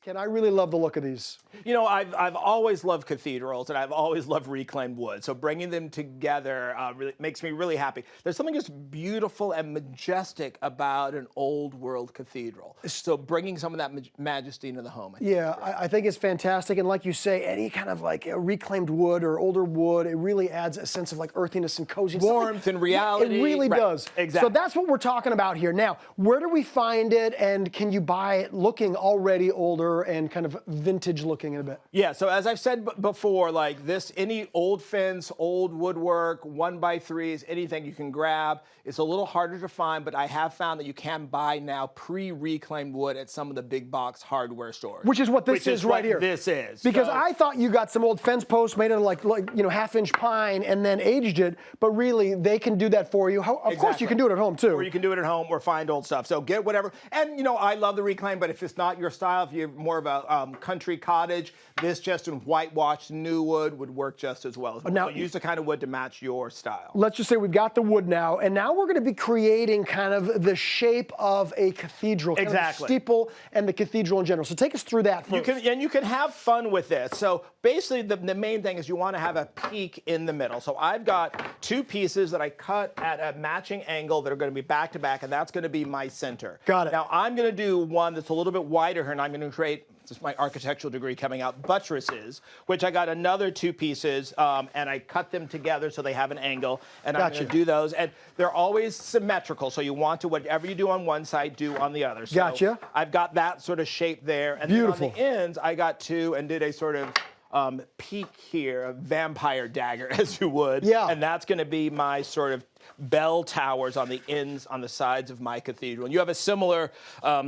Ken, I really love the look of these. You know, I've always loved cathedrals, and I've always loved reclaimed wood. So bringing them together really makes me really happy. There's something just beautiful and majestic about an old world cathedral. So bringing some of that majesty into the home. I think it's fantastic. And like you say, any kind of like reclaimed wood or older wood, it really adds a sense of like earthiness and coziness. Warmth and reality. It really does. Exactly. So that's what we're talking about here. Now, where do we find it, and can you buy it looking already older and kind of vintage looking in a bit? Yeah, so as I've said before, like this, any old fence, old woodwork, 1x3s, anything you can grab. It's a little harder to find, but I have found that you can buy now pre-reclaimed wood at some of the big box hardware stores. Which is what this is right here. This is. Because I thought you got some old fence posts made of like you know, half-inch pine and then aged it, but really they can do that for you. Of course you can do it at home too. Or you can do it at home or find old stuff. So get whatever. And you know, I love the reclaim, but if it's not your style, if you're more of a country cottage, this just in whitewashed new wood would work just as well. Now, so use the kind of wood to match your style. Let's just say we've got the wood now, and now we're going to be creating kind of the shape of a cathedral, kind of the steeple and the cathedral in general. So take us through that first. You can have fun with this. So basically, the main thing is you want to have a peak in the middle. So I've got two pieces that I cut at a matching angle that are going to be back to back, and that's going to be my center. Got it. Now I'm going to do one that's a little bit wider here, and I'm going to create, this is my architectural degree coming out, buttresses, which I got another two pieces, and I cut them together so they have an angle, and I'm going to do those. And they're always symmetrical, so you want to, whatever you do on one side, do on the other. So I've got that sort of shape there. And then on the ends, I got two and did a sort of peak here, a vampire dagger, as you would. Yeah. And that's going to be my sort of bell towers on the ends, on the sides of my cathedral. And you have a similar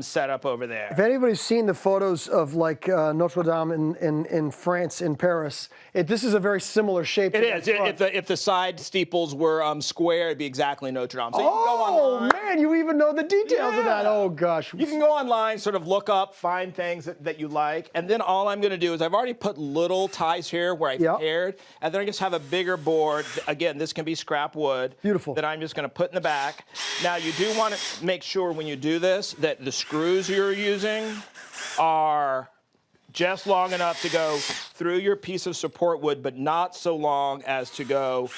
setup over there. If anybody's seen the photos of like Notre Dame in France, in Paris, this is a very similar shape. It is. If the side steeples were square, it'd be exactly Notre Dame. So you can go online. Man, you even know the details of that. Oh gosh. You can go online, sort of look up, find things that you like, and then all I'm going to do is I've already put little ties here where I paired, and then I just have a bigger board. Again, this can be scrap wood. Beautiful. That I'm just going to put in the back. Now you do want to make sure when you do this that the screws you're using are just long enough to go through your piece of support wood, but not so long as to go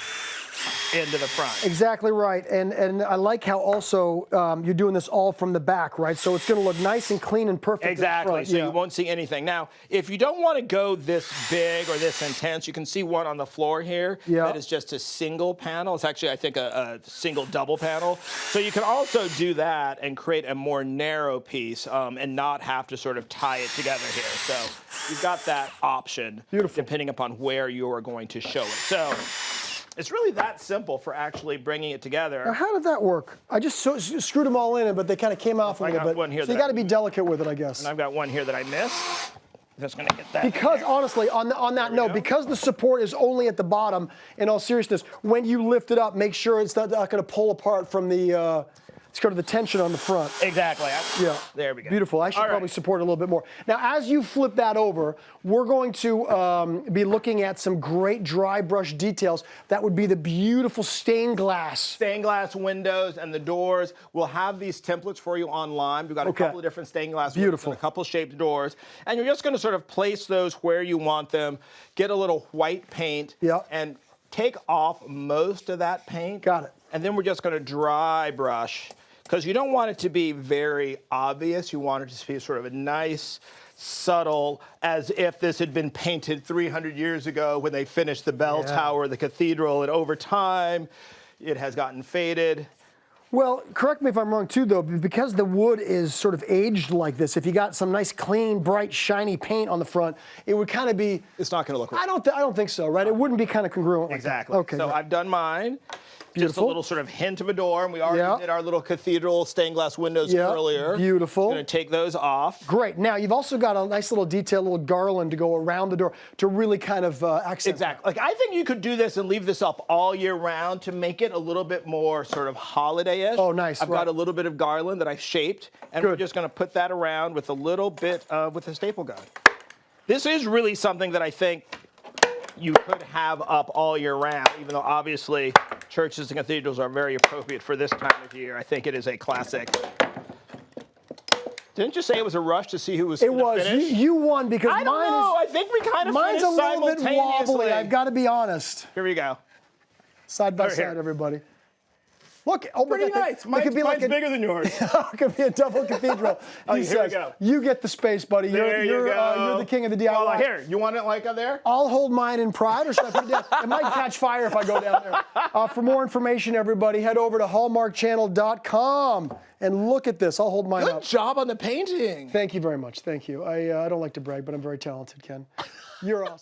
into the front. Exactly right. And I like how also you're doing this all from the back, right? So it's going to look nice and clean and perfect. Exactly. So you won't see anything. Now, if you don't want to go this big or this intense, you can see one on the floor here that is just a single panel. It's actually, I think, a single double panel. So you can also do that and create a more narrow piece and not have to sort of tie it together here. So you've got that option depending upon where you are going to show it. So it's really that simple for actually bringing it together. Now, how did that work? I just screwed them all in, but they kind of came off a little bit. One here so you got to be delicate with it, I guess. And I've got one here that I missed. Just going to get that. Because honestly, on that note, because the support is only at the bottom, in all seriousness, when you lift it up, make sure it's not going to pull apart from the. It's kind of the tension on the front. Exactly. There we go. Beautiful. I should probably support it a little bit more. Now, as you flip that over, we're going to be looking at some great dry brush details. That would be the beautiful stained glass. Stained glass windows and the doors. We'll have these templates for you online. We've got a couple of different stained glass windows and a couple shaped doors. And you're just going to sort of place those where you want them, get a little white paint, and take off most of that paint. Got it. And then we're just going to dry brush. Because you don't want it to be very obvious. You want it to be sort of a nice, subtle, as if this had been painted 300 years ago when they finished the bell tower, the cathedral, and over time, it has gotten faded. Well, correct me if I'm wrong too, though, because the wood is sort of aged like this, if you got some nice, clean, bright, shiny paint on the front, it would kind of be... It's not going to look right. I don't think so, right? It wouldn't be kind of congruent like Exactly. That. Okay. So I've done mine. Beautiful. Just a little sort of hint of a door, and we already did our little cathedral stained glass windows earlier. Beautiful. I'm going to take those off. Great. Now, you've also got a nice little detail, little garland to go around the door to really kind of accent. Exactly. Like, I think you could do this and leave this up all year round to make it a little bit more sort of holiday-ish. Oh, nice. I've got a little bit of garland that I've shaped, and we're just going to put that around with a little bit with a staple gun. This is really something that I think you could have up all year round, even though obviously churches and cathedrals are very appropriate for this time of year. I think it is a classic. Didn't you say it was a rush to see who was It going to was. finish? You won because I don't know. I think we kind of mine's a finished little bit simultaneously. wobbly. I've got to be honest. Here we go. Side by Right here. side, everybody. Look, oh, Pretty look, nice. It could be Mine's like bigger than yours. it could be a double cathedral. Oh, He here we says, go. You get the space, buddy. There you You're go. the king of the DIY. Well, here, you want it like up there? I'll hold mine in pride, or should I put it down? It might catch fire if I go down there. For more information, everybody, head over to hallmarkchannel.com and look at this. I'll hold mine up. Good job on the painting. Thank you very much. Thank you. I don't like to brag, but I'm very talented, Ken. You're awesome.